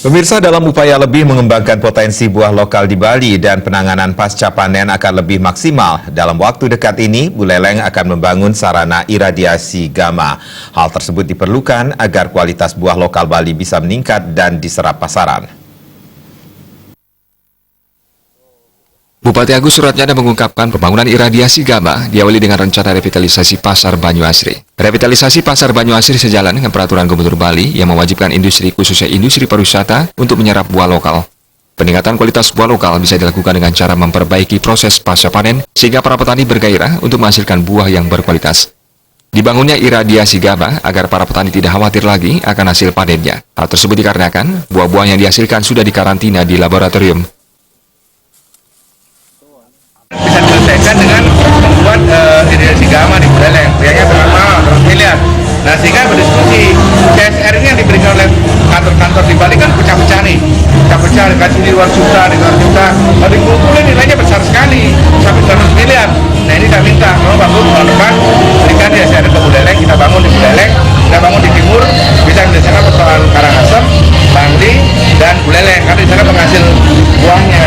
Pemirsa, dalam upaya lebih mengembangkan potensi buah lokal di Bali dan penanganan pasca panen akan lebih maksimal, dalam waktu dekat ini Buleleng akan membangun sarana iradiasi gamma. Hal tersebut diperlukan agar kualitas buah lokal Bali bisa meningkat dan diserap pasaran. Bupati Agus Suratnyana mengungkapkan pembangunan iradiasi gamma diawali dengan rencana revitalisasi Pasar Banyu Asri. Revitalisasi Pasar Banyu Asri sejalan dengan peraturan Gubernur Bali yang mewajibkan industri khususnya industri pariwisata untuk menyerap buah lokal. Peningkatan kualitas buah lokal bisa dilakukan dengan cara memperbaiki proses pasca panen sehingga para petani bergairah untuk menghasilkan buah yang berkualitas. Dibangunnya iradiasi gamma agar para petani tidak khawatir lagi akan hasil panennya. Hal tersebut dikarenakan buah-buah yang dihasilkan sudah dikarantina di laboratorium. Bisa diselesaikan dengan membuat irigasi gamma di Buleleng, biayanya berapa 100 miliar. Nah, sehingga berdiskusi CSR ini yang diberikan oleh kantor-kantor di Bali kan pecah-pecah nih, pecah-pecah dikasih di luar juta, kalau dikumpulin nilainya besar sekali, sampai 100 miliar. Nah, ini saya minta, kalau bagus tahun depan berikan CSR ke Buleleng, kita bangun di Buleleng, kita bangun di timur, bisa menyelesaikan persoalan Karangasem, Bangli, dan Buleleng, karena di sana penghasil buahnya.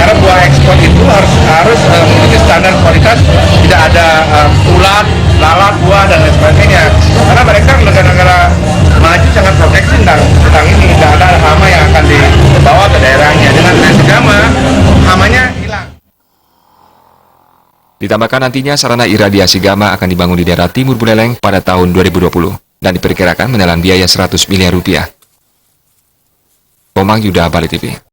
Karena buah ekspor itu harus memiliki standar kualitas, tidak ada ulat, lalat, buah, dan lain sebagainya. Karena mereka negara-negara maju sangat proteksi tentang ini, tidak ada hama yang akan dibawa ke daerahnya. Dengan irigasi gamma, hamanya hilang. Ditambahkan nantinya sarana iradiasi gamma akan dibangun di daerah timur Buleleng pada tahun 2020 dan diperkirakan menelan biaya 100 miliar rupiah. Komang Yuda, Bali TV.